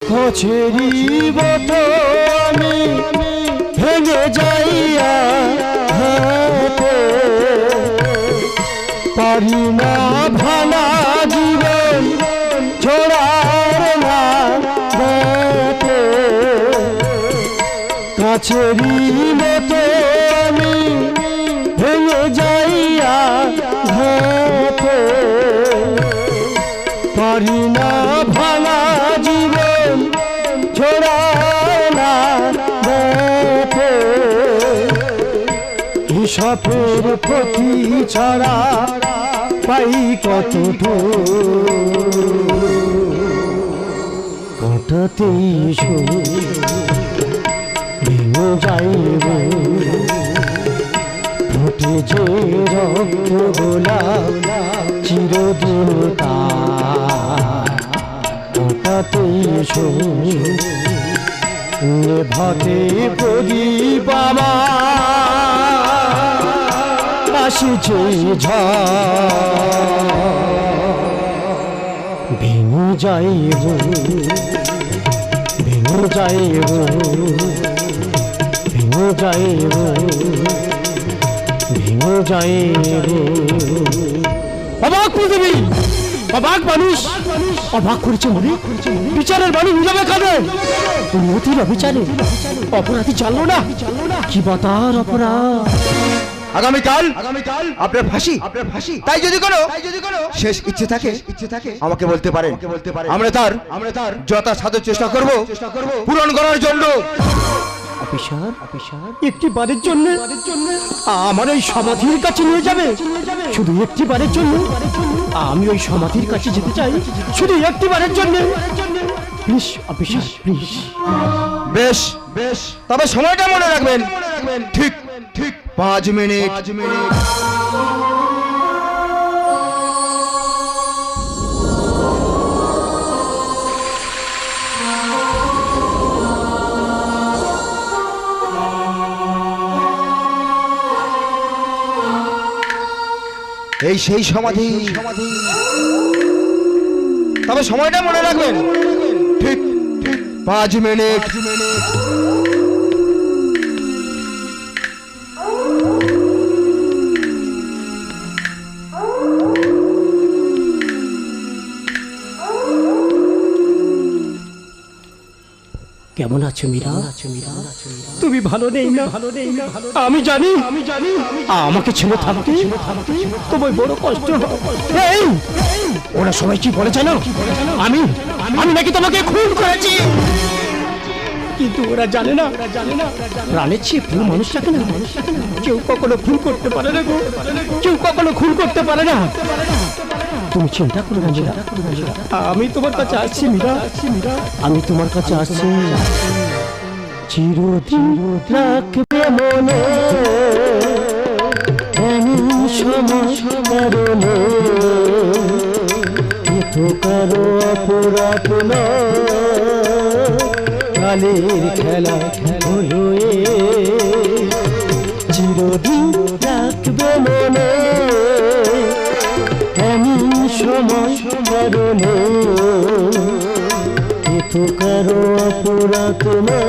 খোঁচেরি মতো আমি ভেঙে যাইয়া হাতে পারি না ভাঙা জীবন ছোড়ার না রাতে কাছেরি মতো আমি ভেঙে যাইয়া হাতে পারি না ভাঙা জীবন ছোড়ার না রাতে হিসাবের প্রতি ছাড়া পাই কতটুকু কাটাতেই ভেঙে যাইব ফুটে যে রক্ত গোলাপ চিরদিন কাটাতেই নেভাতে প্রদীপ আমার আসিছে ভেঙে যাইব ভেঙে যাইব ভেঙে যাইব ভেঙে যাইব অবাক পৃথিবী অবাক মানুষ অবাক করেছে মনে বিচারের বাণী বুঝাবে কাঁদে নিয়তির অবিচারে অপরাধী জানলো না কি বা তার অপরাধ আগামীকাল আপনার ফাঁসি তাই যদি কোনো শেষ ইচ্ছে থাকে আমাকে বলতে পারেন আমরা তার যথাসাধ্য চেষ্টা করব পূরণ করার জন্য। অফিসার একটি বারের জন্য আমার ওই সমাধির কাছে নিয়ে যাবে শুধু একটি বারের জন্য আমি ওই সমাধির কাছে যেতে চাই শুধু একটি বারের জন্য প্লিজ অফিসার প্লিজ। বেশ তবে সময়টা মনে রাখবেন ঠিক 5 মিনিট। এই সেই সমাধি তবে সময়টা মনে রাখবেন ঠিক 5 মিনিট। কেমন আছো মীরা তুমি ভালো নেই না আমি জানি আমাকে ছেড়ে থাকতে তোমায় বড় কষ্ট এই ওরা সবাই কি বলে জানো আমি নাকি তোমাকে খুন করেছি কিন্তু ওরা জানে না প্রাণের চেয়ে প্রিয় মানুষটাকে না কেউ কখনো খুন করতে পারে না গো কেউ কখনো খুন করতে পারে না। তুমি চিন্তা করো না মীরা আমি তোমার কাছে আসছি মীরা আমি তোমার কাছে আসছি চিরদিন রাখবে মনে এমন সময় কারণে কারো অপরাধ না কালের খেলা হলো চিরদিন রাখবে মনে এমন সময় কারণে কারো অপরাধ না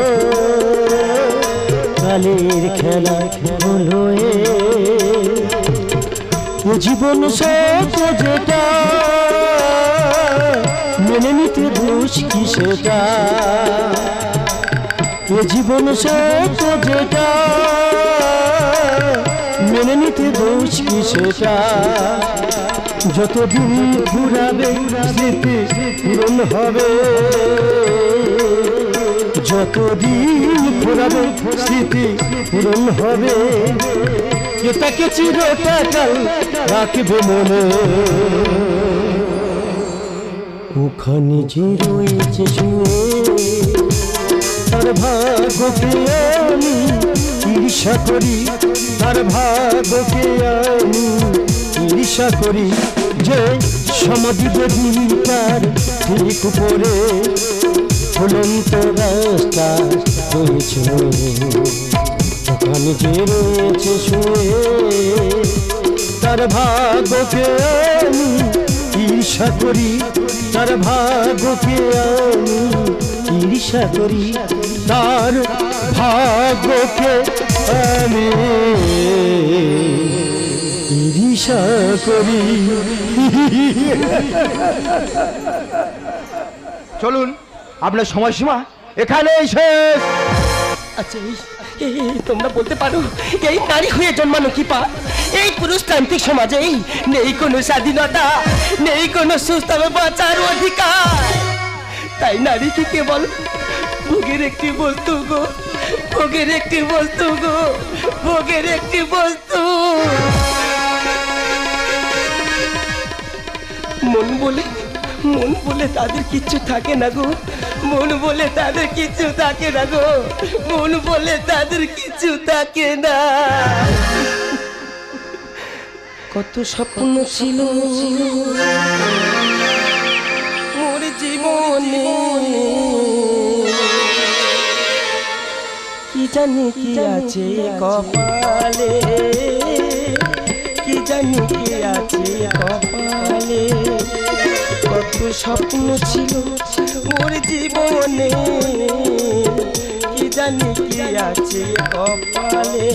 কালের খেলা হলো জীবন সত্য যেটা মেনে নিতে দোষ কি সেটা জীবন সত্য যেটা মেনে নিতে দোষ কি সেটা যতদিন ঘুরাবে স্মৃতি পূরণ হবে যতদিন ঘুরাবে স্মৃতি পূরণ হবে এটাকে চিরকাল রাখবে মনে ওখানে যে রয়েছে শুয়ে তার ভাগ্যকে আমি ঈর্ষা করি তার ভাগ্যকে আমি ঈর্ষা করি যে সমাধি দেবীটার ঠিক উপরে ফুলন্ত রাস্তা রয়েছে ওখানে যে রয়েছে শুয়ে তার ভাগ্যকে আমি ঈর্ষা করি তার ভাগ্যকে আমি ঈর্ষা করি তার ভাগ্যকে আমি ঈর্ষা করি। চলুন, আপনার সময়সীমা এখানেই শেষ। আচ্ছা তোমরা বলতে পারো এই নারী হয়ে জন্মানো কি পা? এই পুরুষতান্ত্রিক সমাজে নেই কোনো স্বাধীনতা, নেই কোনো সুস্থভাবে বাঁচার অধিকার। তাই নারীকে কেবল ভোগের একটি বস্তু গো, ভোগের একটি বস্তু গো, ভোগের একটি বস্তু। মন বলে তাদের কিচ্ছু থাকে না গো, মন বলে তাদের কিচ্ছু থাকে না গো, মন বলে তাদের কিচ্ছু থাকে না। কত স্বপ্ন ছিল মোর জীবনে, কি জানি কি আছে কপালে, কি জানি কি আছে কপালে। কত স্বপ্ন ছিল মোর জীবনে, কি জানি কি আছে কপালে,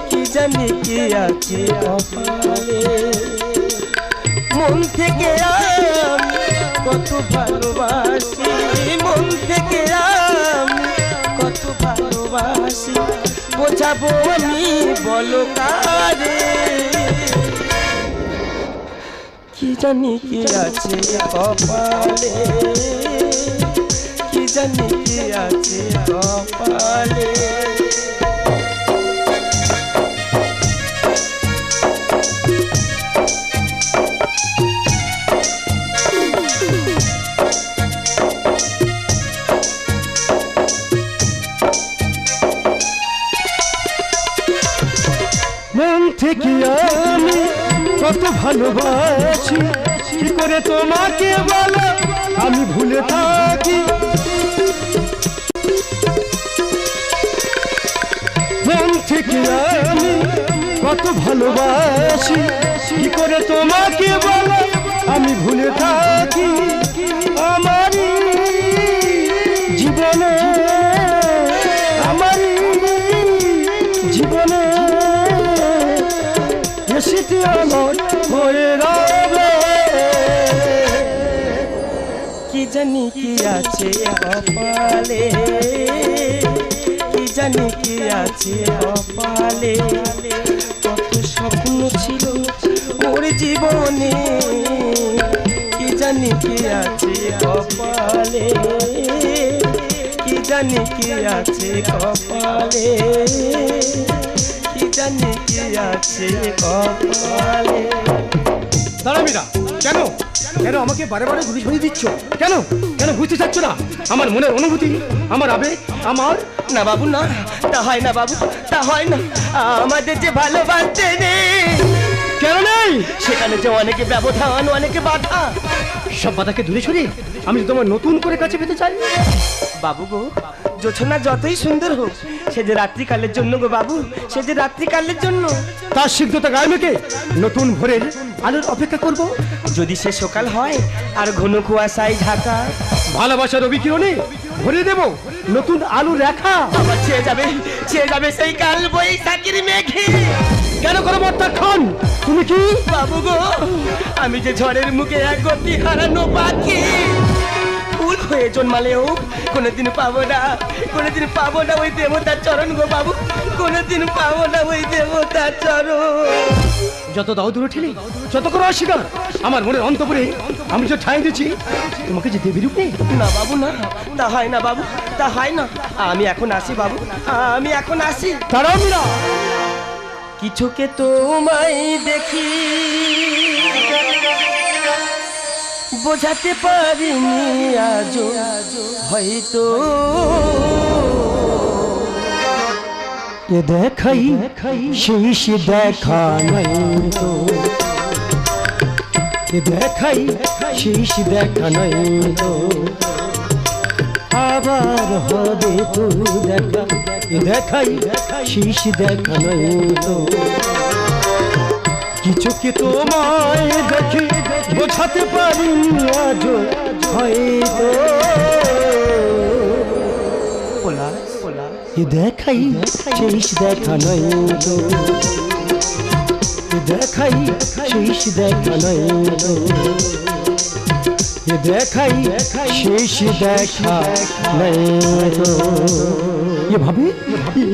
কি জানি কি আছে কপালে। মন থেকে আমি কত ভালোবাসি, মন থেকে আমি কত ভালোবাসি, বোঝাবো আমি বলো কারে। কি জানি কি আছে কপালে, কি জানি কি আছে কপালে। মন থেকে আমি কত ভালোবাসি, কি করে তোমাকে বলো আমি ভুলে থাকি। মন থেকে আমি কত ভালোবাসি, কি করে তোমাকে বলো আমি ভুলে থাকি। আমার জীবনে, আমার জীবনে এসেছি আমার হয়ে রবে। কি জানি কি আছে কপালে, কি জানি কি আছে কপালে। কত স্বপ্ন ছিল মোর জীবনে, কি জানি কি আছে কপালে, কি জানি কি আছে কপালে, কি জানি কি আছে কপালে। দাঁড়াবিরা, কেন কেন আমাকে বারে বারে ঘুরি ঘুরি দিচ্ছ? কেন কেন বুঝতে চাচ্ছ না আমার মনের অনুভূতি, আমার আবেগ, আমার? না বাবু না, তা হয় না বাবু, তা হয় না। আমাদের যে ভালোবাসতে নেই, কেন নেই? সেখানে যে অনেকে ব্যবধান, অনেকে বাধা। সব বাধাকে দূরে সরিয়ে আমি তোমার নতুন করে কাছে পেতে চাই। বাবু গো, জোছনা যতই সুন্দর হোক, সে যে রাত্রিকালের জন্য গো বাবু, সে যে রাত্রিকালের জন্য। তার সিদ্ধতা গায়ে মেখে নতুন ভোরের আলোর অপেক্ষা করব। যদি সে সকাল হয় আর ঘন কুয়াশায় ঢাকা, ভালোবাসার অবিকিরণে ভরে দেব নতুন আলো রেখা। আবার ছেয়ে যাবে সেই কাল বৈশাখীর মেঘে। কেন করো প্রত্যাখ্যান? তুমি কি বাবু গো, আমি যে ঝড়ের মুখে এক গতি হারানো পাখি, ফুল হয়ে জন্মালেও কোনোদিন পাবো না, কোনোদিন পাবো না ওই দেবতার চরণ গো বাবু, কোনোদিন পাবো না ওই দেবতার চরণ। যত দাও দূরে ঠেলে, যত করো অস্বীকার, আমার মনের অন্তপুরে আমি যে ঠাঁই দিচ্ছি তোমাকে যে দেবী রূপে। না বাবু না, তা হয় না বাবু, তা হয় না। আমি এখন আসি বাবু, আমি এখন আসি। তারাও মিরা কিছুকে তোমায় দেখি বোঝাতে পারিনি আজও, হয়তো এ দেখাই শেষ দেখা নাই তো, এ দেখাই শেষ দেখা নাই তো, আবার হবে তো দেখা। এ দেখাই শেষ দেখা নাই তো, কিছুকে তোমায় দেখে বোঝাতে পারি আজ হয়তো। এ দেখাই শেষ দেখা নাই তো, এ দেখাই শেষ দেখা নাই তো, এ দেখাই শেষ দেখা নাই তো।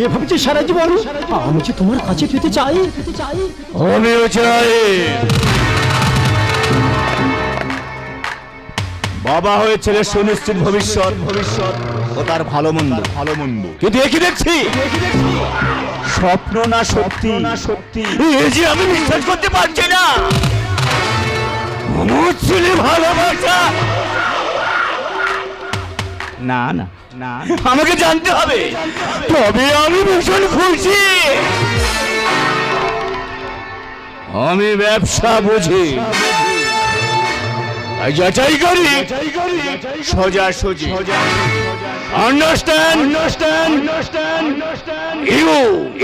এভাবে যে সারা জীবন আমি যে তোমার কাছে পেতে চাই, আমিও চাই। বাবা হয়ে ছেলের সুনিশ্চিত ভবিষ্যৎ ও তার ভালো মন্দ কিন্তু একই দেখছি স্বপ্ন না সত্যি এই যে আমি বিশ্বাস করতে পারছি না। আমার ছেলে ভালোবাসা না না না, আমাকে জানতে হবে, তবে আমি ভীষণ খুশি। আমি ব্যবসা বুঝি, যাচাই করি সোজাসুজি। Understand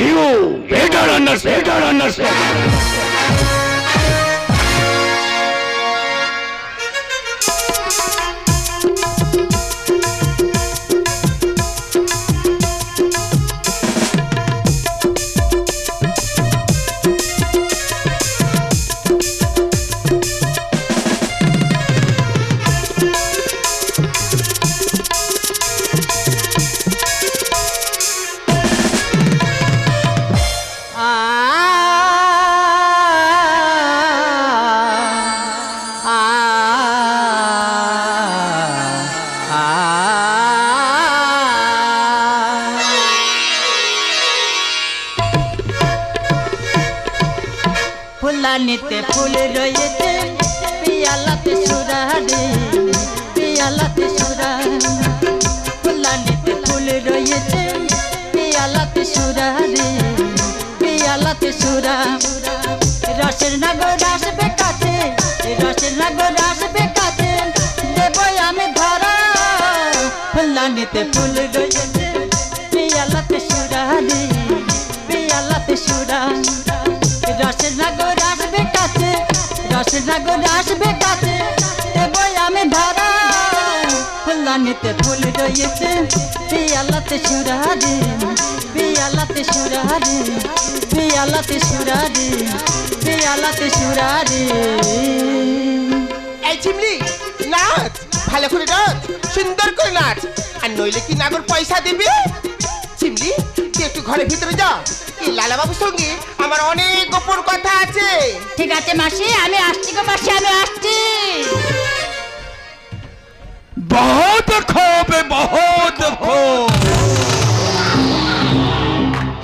you better understand. ফুলানিতে ফুল রয়েছে, পিয়ালাতে সুরা রে, পিয়ালাতে সুরা। ফুলানিতে ফুল রয়েছে, পিয়ালাতে সুরা রে, পিয়ালাতে সুরা। রসের নগর আসবে কাছে, রসের নগর আসবে কাছে, দেব আমি ধরা। ফুলানিতে ফুল রয়েছে, পিয়ালাতে সুরা রে, পিয়ালাতে সুরা। রসের নগর আসবে কাছে, রসের নগর আসবে কাছে, দেব আমি ধরা। ফুলানিতে ফুল রয়েছে, পিয়ালাতে সুরা রে, পিয়ালাতে সুরা রে, পিয়ালাতে সুরা রে, পিয়ালাতে সুরা রে। এই চিমলি নাচ, ভালো করে নাচ, সুন্দর করে নাচ, আর নইলে কি নাগর পয়সা দিবি? চিমলি তুই একটু ঘরের ভিতরে যা, এই লালা বাবুর সঙ্গে আমার অনেক গোপন কথা আছে। ঠিক আছে মাসি, আমি আসছি গো মাসি, আমি আসছি। বহুত খুব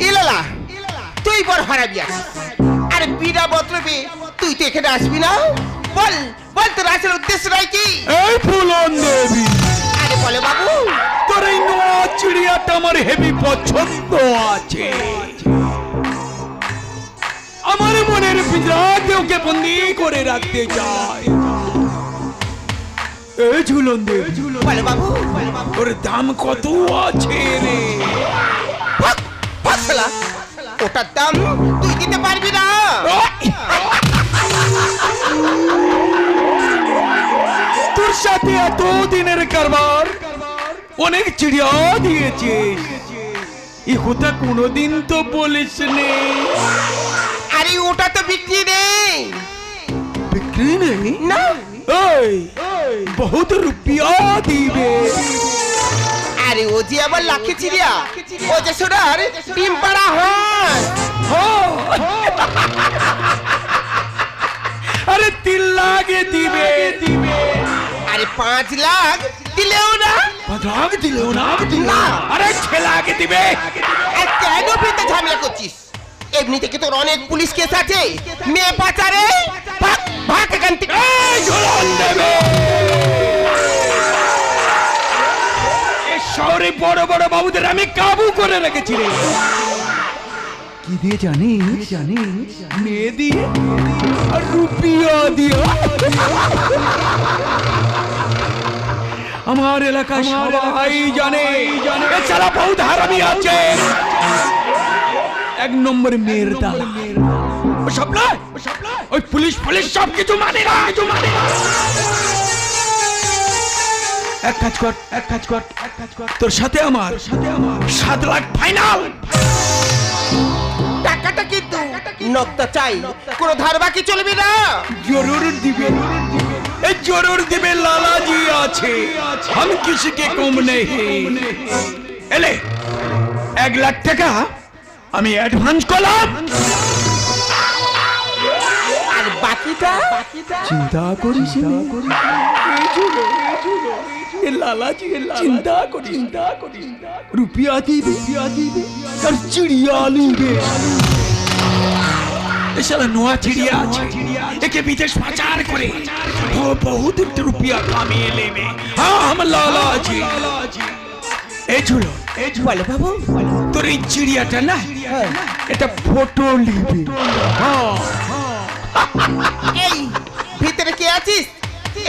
ইলালা তুই বড় হারাবি আছিস, আরে বিনা মতলবে তুই তো এখানে আসবি না। বল বল তোর আসল উদ্দেশ্যটাই কি? এই ফুলন দেবী, আরে বলে বাবু। তোর এই নোয়া চিড়িয়াটা আমার হেভি পছন্দ আছে। আমার মনের পিঁজরাতে ওকে বন্দি করে রাখতে চাই। এই ঝুলন দেবী, বলে বাবু, ওর দাম কত আছে রে? ভাগ, ভাগ শালা। ওটার দাম তুই দিতে পারবি না। তোর সাথে এত দিনের কারবার, অনেক চিড়িয়া দিয়েছিস, এই কথা কোনোদিন তো বলিস নে। আরে ওটা তো বিক্রি নেই। বিক্রি নেই না, ওই বহুত রুপিয়া দিবে। আরে ও যে আমার লাখে চিড়িয়া, ও যে সোনার ডিম পাড়া হয়। আরে 3 লাখ দিবে। আরে 5 লাখ দিলেও না। 5 লাখ দিলেও না? না। আরে 6 লাখ দিবে। আর কেন পেতে ঝামেলা করছিস? এমনি থেকে তোর অনেক পুলিশ কেস আছে, মেয়ে পাচারে। ভাগ ভাগ এখান থেকে। এই ঝুলন দেবে, এই শহরে বড় বড় বাবুদের আমি কাবু করে রেখেছি রে। কি দিয়ে জানিস? মেয়ে দিয়ে আর রুপিয়া দিয়ে। আমার এলাকা সবাই জানে এছাড়া বহুত হারামি আছে। 1 নম্বর মেয়ের দালা। ওসব নয়, ওই পুলিশ সব কিছু মানে না। এক কাজ কর তোর সাথে আমার 7 লাখ ফাইনাল। টাকাটা কিন্তু নকটা চাই, কোনো ধার বাকি চলবে না। জরুর দিবে জরুর দিবে, লালাজি আছে, हम किसी के कम नहीं। এলে 1 লাখ টাকা আমি অ্যাডভান্স করলাম। আর বাকিটা চিন্তা করিস লালাজি, চিন্তা করিস রুপিয়া দিবে আর চিড়িয়া নিবে। साला नोआ चिड़िया एके विदेश प्रचार करे वो बहुत रुपया कामिए लेवे। हाँ हम लाला जी ए झूलो বলো বাবু। তোর এই চিড়িয়াটা না এটা ফটো নিবে। হ্যাঁ এই ভিতরে কে আছিস?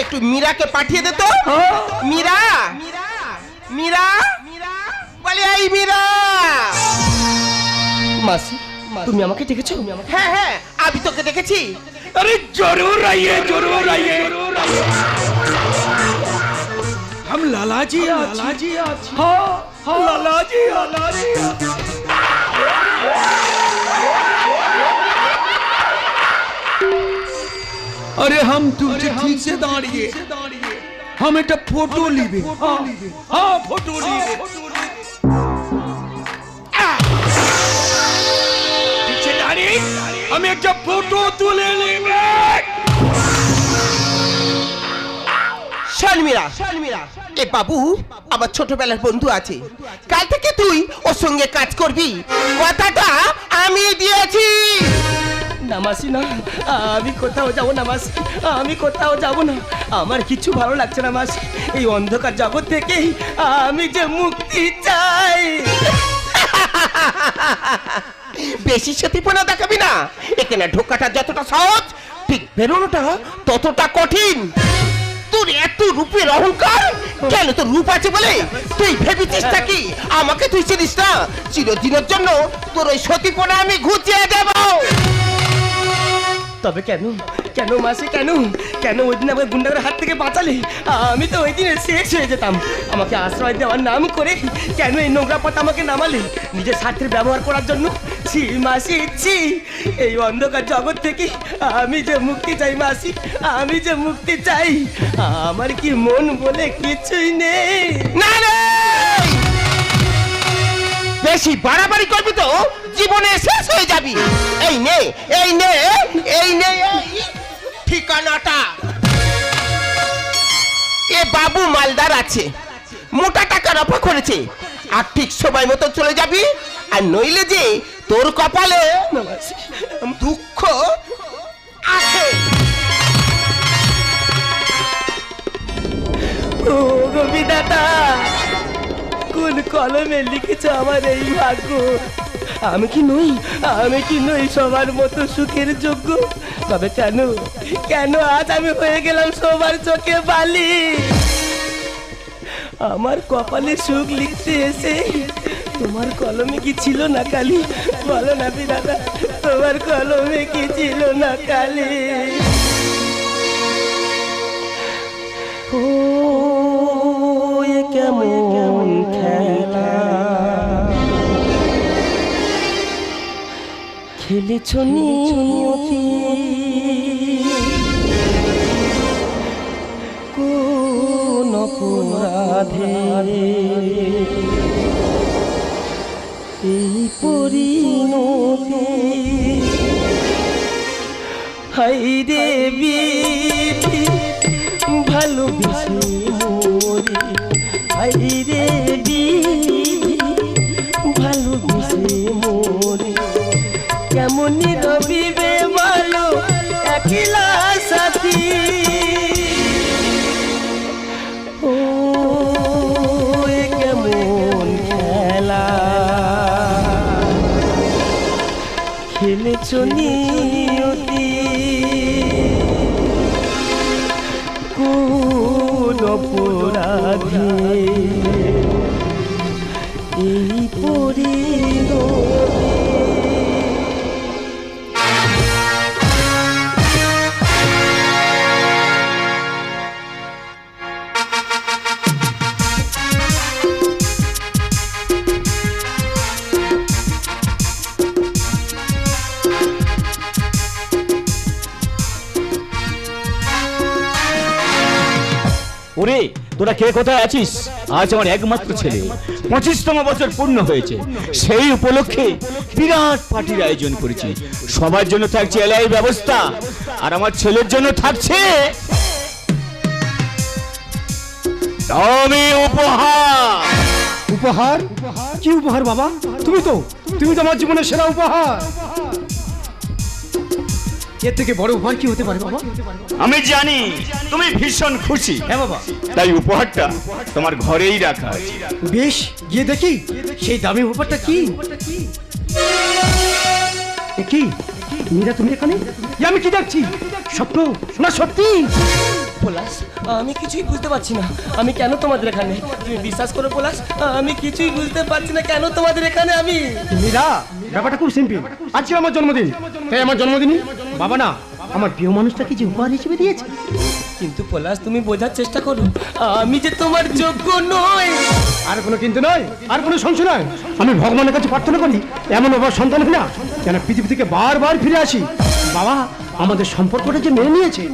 একটু মীরাকে পাঠিয়ে দে তো। মীরা মীরা বলে এই মীরা। মাসি তুমি আমাকে ডেকেছো? হ্যাঁ হ্যাঁ আমি তোকে দেখেছি। अरे जरूर आइए हम लाला जी हाँ लाला जी अरे हम तुमसे ठीक से दाঁড়িয়ে हम একটা ফটো নিবে। हाँ ফটো নিবে। আমি একটা ফটো তুলে নেবে। শোন মীরা, এ বাবু আমার ছোটবেলার বন্ধু আছে, কাল থেকে তুই ওর সঙ্গে কাজ করবি, কথাটা আমি দিয়েছি। না মাসি না, আমি কোথাও যাব না মাসি, আমি কোথাও যাব না। আমার কিছু ভালো লাগছে না মাসি, এই অন্ধকার জগৎ থেকে আমি যে মুক্তি চাই। বেশি সতীপনা দেখাবি না। এখানে ঢোকাটা যতটা সহজ, ঠিক বেরোনোটা ততটা কঠিন। তোর এত রূপের অহংকার কেন? তোর রূপ আছে বলে তুই ভেবেছিস কি আমাকে তুই চিনিস না? চিরদিনের জন্য তোর ওই সতীপনা আমি ঘুচিয়ে দেব। তবে কেন মাসি কেন ওই দিন আমাকে গুন্ডাদের হাত থেকে বাঁচালে? আমি তো ওই দিনে শেষ হয়ে যেতাম। আমাকে আশ্রয় দেওয়ার নাম করে কেন এই নোংরা পথ আমাকে নামালে? নিজের স্বার্থের ব্যবহার করার জন্য? ছি মাসি ছি। এই অন্ধকার জগৎ থেকে আমি যে মুক্তি চাই মাসি, আমি যে মুক্তি চাই। আমার কি মন বলে কিছুই নেই। না রে, বেশি বাড়াবাড়ি করবি তো জীবনে শেষ হয়ে যাবি। এই নে এই ঠিকানাটা। এ বাবু মালদার আছে, মোটা টাকার অফার করেছে। আর ঠিক সময় মতো চলে যাবি, আর নইলে যে তোর কপালে দুঃখ আছে। ও গোবিদাতা, কোন কলমে লিখেছ আমার এই ভাগ্য? আমি কি নই সবার মতো সুখের যোগ্য? তবে কেন আজ আমি হয়ে গেলাম সবার চোখে বালি? আমার কপালে সুখ লিখতে এসে তোমার কলমে কি ছিল না কালি? বলো না বিধাতা, তোমার কলমে কি ছিল না কালি? ও এ কেমন খেলা খেলেছ নিয়তি, কোন অপরাধে এই পরিণতি? হাই রে বিধি ভালোবেসে মরি, হাই রে বিধি ভালোবেসে মরি। কেমন রবিবে বলো একলা সাথী? ও এ কেমন খেলা খেলেছ নিয়তি, কোন অপরাধে এই পরিণতি? তবে তোরা কে কোথায় আছিস? আজ আমার একমাত্র ছেলে 25তম বছর পূর্ণ হয়েছে, সেই উপলক্ষে বিরাট পার্টির আয়োজন করেছি। সবার জন্য থাকছে এলাই ব্যবস্থা, আর আমার ছেলের জন্য থাকছে দামি উপহার। উপহার? কি উপহার বাবা? তুমি তো আমার জীবনের সেরা উপহার। এর থেকে বড় উপহার কি হতে পারে বাবা? আমি জানি তুমি ভীষণ খুশি, হ্যাঁ বাবা। তাই উপহারটা তোমার ঘরেই রাখা আছে। বেশ, গিয়ে দেখি সেই দামি উপহারটা কি। এ কি মীরা, তুমি এখানে? এ আমি কি দেখছি? স্বপ্ন না সত্যি? পলাশ, আমি কিছুই বুঝতে পারছি না আমি কেন তোমাদের এখানে। তুমি বিশ্বাস করো পলাশ, আমি কিছুই বুঝতে পারছি না কেন তোমাদের এখানে আমি। মীরা, ব্যাপারটা খুব সিম্পল। আজকে আমার জন্মদিন, তাই আমার জন্মদিনই বাবা না আমার প্রিয় মানুষটাকে যে উপহার হিসেবে দিয়েছে। কিন্তু পলাশ, তুমি বোঝার চেষ্টা করো, আমি যে তোমার যোগ্য নই। আর কোনো কিন্তু নয়, আর কোনো সংশয় নয়। আমি ভগবানের কাছে প্রার্থনা করি এমন বাবার সন্তান হই না, যেন পৃথিবী থেকে বারবার ফিরে আসি। বাবা আমাদের সম্পর্কটা যে মেনে নিয়েছে।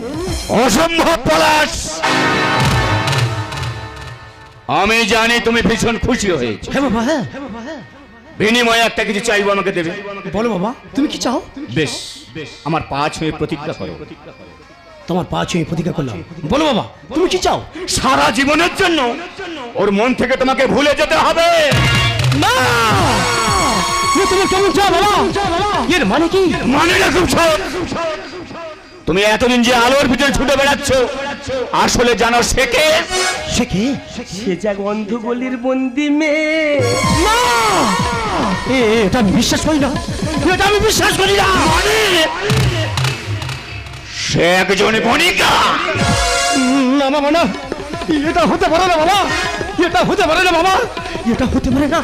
অসম্ভব পলাশ, আমি জানি তুমি ভীষণ খুশি হয়েছো। হ্যাঁ বাবা, হ্যাঁ। বিনিময়ে একটা কিছু চাইবো, আমাকে দেবে? বলো বাবা, তুমি কি চাও? বেশ, আমার পা ছুঁয়ে প্রতিজ্ঞা করো। তোমার পা ছুঁয়ে প্রতিজ্ঞা করলাম। বলো বাবা, তুমি কি চাও? সারা জীবনের জন্য ওর মন থেকে তোমাকে ভুলে যেতে হবে। না, তুমি কেমন চাও বাবা? এর মানে কি? মানে না খুব সহজ। তুমি এতদিন যে আলোর ভিতরে ছুটে বেড়াচ্ছ, আসলে জানো সে কে? সে কে? সে যা গন্ধ গলির বন্দি মেয়ে। না, এটা আমি বিশ্বাস করি না, এটা আমি বিশ্বাস করি না। সে একজন বণিকা। না বাবা, না, এটা হতে পারে না বাবা, এটা হতে পারে না বাবা, এটা হতে পারে না।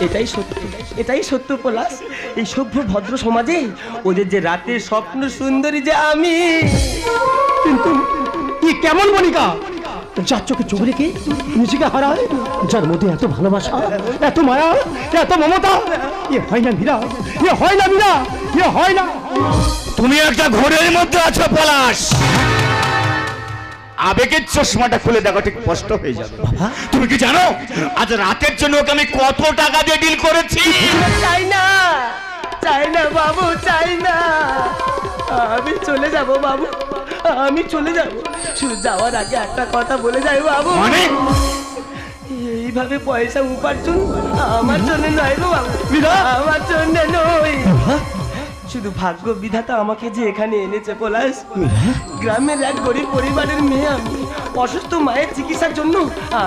এটাই সত্য, এটাই সত্য পলাশ। এই সভ্য ভদ্র সমাজে ওদের যে রাতের স্বপ্ন সুন্দরী যে আমি। কিন্তু কি কেমন বনিকা, যার চোখে চোখ রেখে নিজেকে হারায়, যার মধ্যে এত ভালোবাসা, এত মায়া, এত মমতা। এ হয় না মীরা, এ হয় না মীরা, এ হয় না। তুমি একটা ঘোরের মধ্যে আছো পলাশ। আবেগের চশমাটা খুলে দেখো, ঠিক স্পষ্ট হয়ে যাবে। তুমি কি জানো আজ রাতের জন্য ওকে আমি কত টাকা দিয়ে ডিল করেছি? চাই না, চাই না বাবু, চাই না। আমি চলে যাব বাবু, আমি চলে যাব। শুধু যাওয়ার আগে একটা কথা বলে যাই বাবু। মানে? এইভাবে পয়সা উপার্জন আমার জন্য নয় গো বাবু, আমার জন্য নয়। শুধু ভাগ্য বিধাতা আমাকে যে এখানে এনেছে পলাশ। গ্রামের এক গরিব পরিবারের মেয়ে আমি। অসুস্থ মায়ের চিকিৎসার জন্য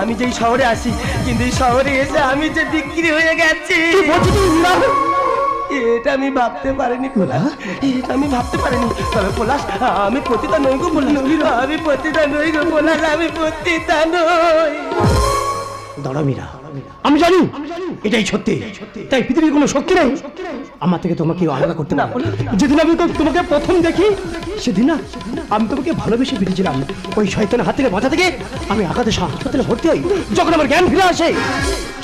আমি যেই শহরে আসি, কিন্তু এই শহরে এসে আমি যে বিক্রি হয়ে গেছি, এটা আমি ভাবতে পারিনি পলাশ, এটা আমি ভাবতে পারিনি। তবে পলাশ, আমি পতিতা নই গো পলাশ, আমি পতিতা নই গো পলাশ, আমি পতিতা নই। দাঁড়া মীরা, আমি জানি এটাই সত্যি, তাই পৃথিবীর কোনো শক্তি নেই আমার থেকে তোমাকে আলাদা করতে না। যেদিন আমি তোমাকে প্রথম দেখি সেদিন না আমি তোমাকে ভালোবেসে ফিরেছিলাম। ওই শয়তানের হাত থেকে বাঁচা থেকে আমি আঘাতে হাসপাতালে ভর্তি হই। যখন আমার জ্ঞান ফিরে আসে,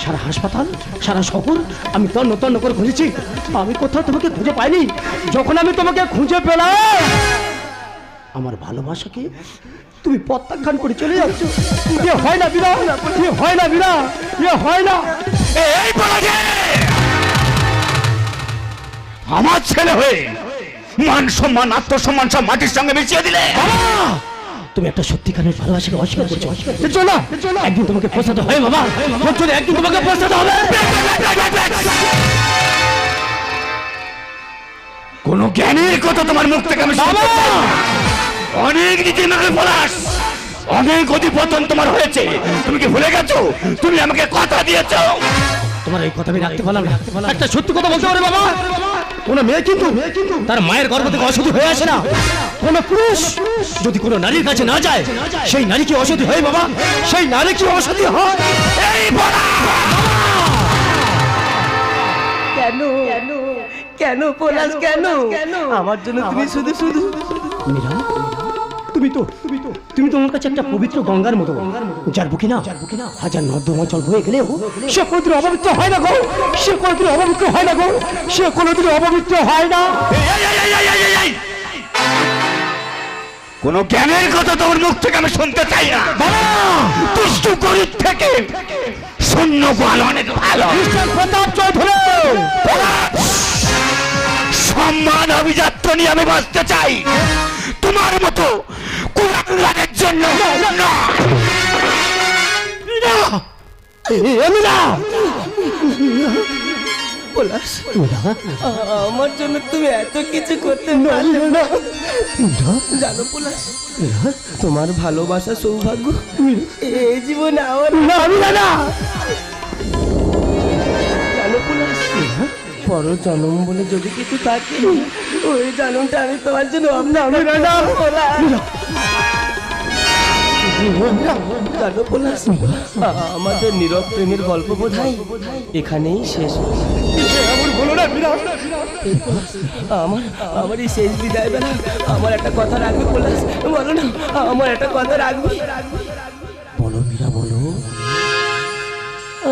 সারা হাসপাতাল, সারা শহর আমি তন্ন তন্ন করে খুঁজেছি, আমি কোথাও তোমাকে খুঁজে পাইনি। যখন আমি তোমাকে খুঁজে পেলাম, আমার ভালোবাসাকে তুমি প্রত্যাখ্যান করে চলে যাচ্ছ। এ হয় না মীরা, এ হয় না মীরা, এ হয় না। এই পলাশ, আমার ছেলে হয়ে মান সম্মান আত্মসম্মান সব মাটির সঙ্গে মিশিয়ে দিলে। তুমি একটা সত্যিকারের ভালোবাসাকে অস্বীকার করছো। একদিন তোমাকে পৌঁছাতে হয় বাবা, একদিন তোমাকে পৌঁছাতে হবে। কোন জ্ঞানের কথা তোমার মুখ থেকে আমি শুনতে চাই না। অনেক নীতি মেনে পলাশ, অনেক অধিপতন তোমার হয়েছে। তুমি কি ভুলে গেছো? তুমি আমাকে কথা দিয়েছো। তোমার এই কথা আমি রাখতে পারলাম না। একটা সত্যি কথা বলতে পারে বাবা, কোন মেয়ে কিন্তু তার মায়ের গর্ভ থেকে অসতী হয়ে আসে না। কোন পুরুষ যদি কোনো নারীর কাছে না যায়, সেই নারী কি অসতী হয় বাবা? সেই নারী কি অসতী হয়? এই পলাশ, কেন কেন পলাশ, কেন আমার জন্য তুমি শুধু শুধু? মীরা, তুমি তো আমার কাছে একটা পবিত্র গঙ্গার মতো, যার বুকে না হাজার নর্দমা জল বয়ে গেলেও সে কোনোদিন অপবিত্র হয় না গো, সে কোনোদিন অপবিত্র হয় না গো, সে কোনোদিন অপবিত্র হয় না। কোনো জ্ঞানের কথা তোমার মুখ থেকে আমি শুনতে চাই না। দুষ্টু গরিব থেকে শূন্য গোয়াল অনেক ভালো। প্রতাপ চৌধুরী, সম্মান অভিজাত্য নিয়ে আমি বাঁচতে চাই, তোমার মতো কুলাঙ্গারের জন্য না। পলাশ, আমার জন্য তুমি এত কিছু করতে পারলে না। জানো পলাশ, তোমার ভালোবাসা সৌভাগ্য এই জীবনে আমার জানো পলাশ, পর জন্ম বলে যদি কিছু থাকে ওই জন্মটা আমি তোমার জন্য জানো পলাশ, আমাদের নীরব প্রেমের গল্প বোধহয় এখানেই শেষ। আমার এই শেষ বিদায় বেলা আমার একটা কথা রাখবে পলাশ, বলো না, আমার একটা কথা রাখবে। বলো মীরা, বলো।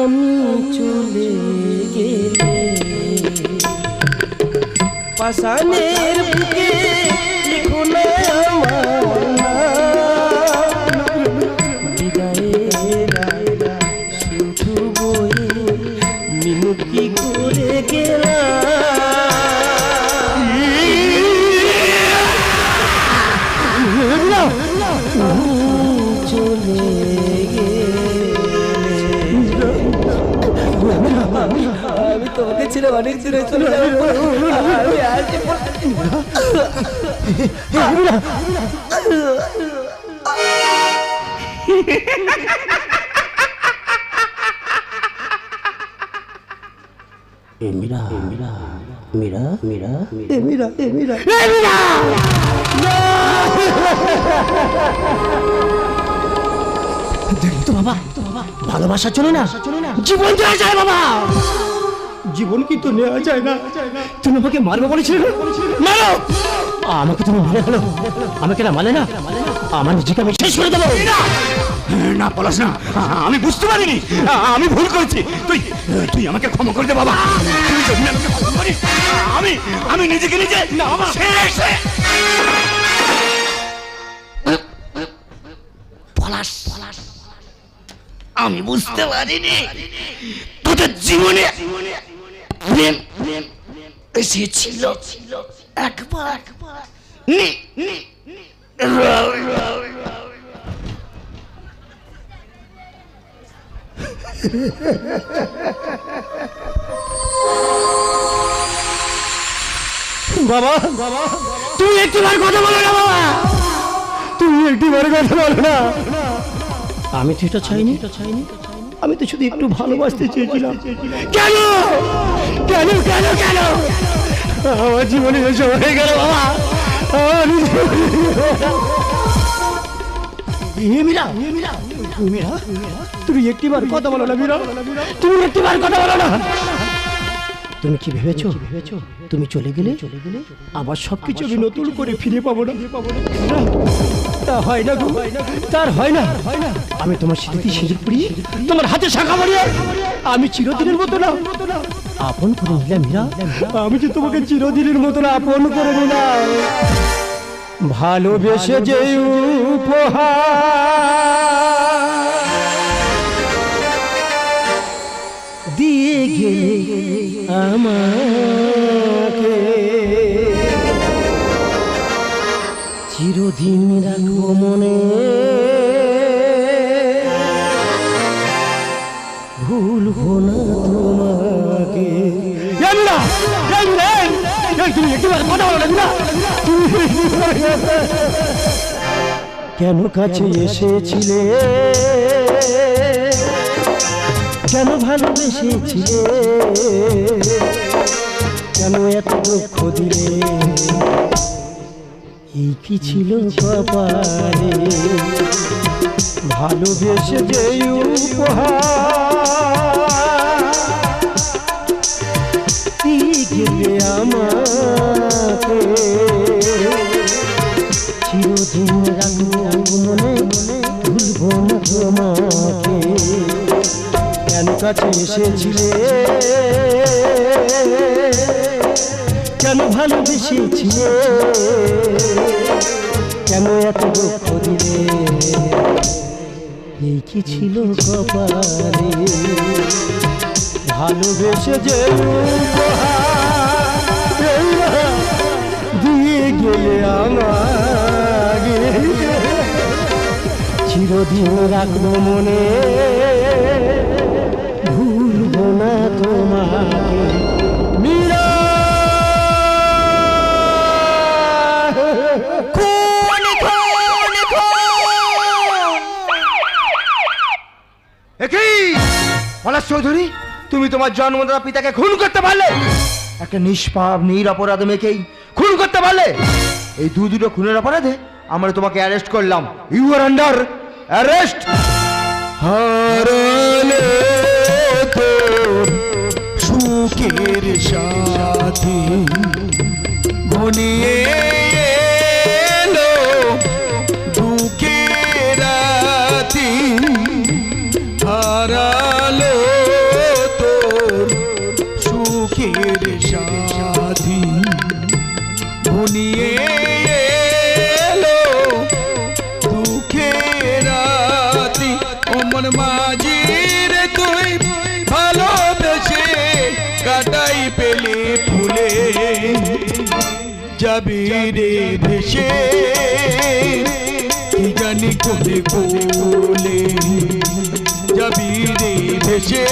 আমি চলে গেলে পাষাণের বুকে লিখো না আমার নাম। বিদায়ের শুধু বয়ে মিনতি করে গেলাম। চলে আমি তোমাকে ছেড়ে অনেক দূরে চলে যাবো। আমি আসছি। মীরা, মীরা, মীরা, মীরা, মীরা, মীরা, তো বাবা, ভালোবাসার জন্য না জীবন দেওয়া যায় বাবা। জীবন কিন্তু নেওয়া যায় না। তুমি আমাকে মারবে বলেছিলে না? মারো আমাকে, তুমি মারে ফেলো আমাকে, না মানে না আমার নিজেকে আমি শেষ করে দেবো। না পলাশ না, আমি বুঝতে পারিনি, আমি ভুল করেছি। তুই তুই আমাকে ক্ষমা করে দে বাবা। তুই যদি আমাকে ক্ষমা করিস, আমি নিজেকে নিজে শেষ। পলাশ, আমি বুঝতে পারিনি তোদের জীবনে প্রেম এসেছিল একবার। বাবা, তুমি একটিবার কথা বলো না বাবা, তুমি একটিবার কথা বলো না। আমি তো এটা চাইনি, আমি তো শুধু একটু ভালোবাসতে চেয়েছিলাম। কেন কেন কেন কেন আমার জীবনে এসব হয়ে গেল বাবা। তুমি একটিবার কথা বলো না মীরা, তুমি একটিবার কথা বলো না। তুমি কি ভেবেছো তুমি চলে গেলে আবার সবকিছু আমি নতুন করে ফিরে পাবো না? তা হয় না গো, তার হয় না। আমি তোমার স্মৃতি সিঁদুর পরিয়ে, তোমার হাতে শাখা পরিয়ে আমি চিরদিনের মতো না আপন করে নিলাম মীরা। আমি যে তোমাকে চিরদিনের মতো না আপন করে নিলাম। ভালোবেসে যে উপহার দিয়ে গেলে আমাকে, চিরদিন রাখবো মনে, ভুলবো না তোমাকে। তুমি একবার কথা বলো না, কেন কাছে এসেছিলে, কেন ভালোবেসেছিলে, কেন এত দুঃখ দিলে, এই কি ছিল কপালে, ভালোবেসে যে উপহার দিয়ে গেলে আমাকে, চিরদিন রাখবো মনে, ভুলবো না তোমাকে। কেন কাছে এসেছিলে, কেন ভালোবেসেছিলে, কেন এত দুঃখ দিলে এই কি ছিল কপালে ভালোবেসে যে উপহার দিয়ে গেলে আমাকে চিরদিন রাখবো মনে ভুলবো না তোমাকে মীরা একই পলাশ চৌধুরী, তুমি তোমার জন্মদাতা পিতাকে খুন করতে পারলে? একটা নিষ্পাপ নিরপরাধ মেয়েকেই খুন করতে পারলে? এই দুটো খুনের অপরাধে আমরা তোমাকে অ্যারেস্ট করলাম। You are under arrest. হারালে তোর সুখের সাথী ঘনিয়ে এলো দুঃখের রাতি হারালো তোর সুখের সাথী ঘনিয়ে এলো দুঃখের রাতি ওমন মাঝি রে তুই ভালোবেসে কাটাই পেলে ফুলে যাবি রে ভেসে কি জানি কোনে কোলে যাবি রে ভেসে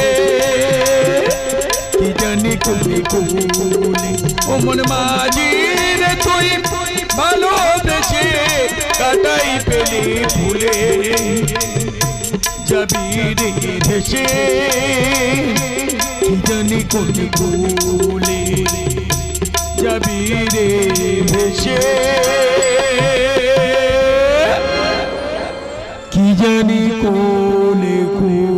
কি জানি কোনে কোলে ওমন মাঝি রে তুই ভালোবেসে কাটাই পেলে ফুলে যাবি রে ভেসে কি জানি কোনে কোলে যাবি রে ভেসে কি জানি কোলে কোলে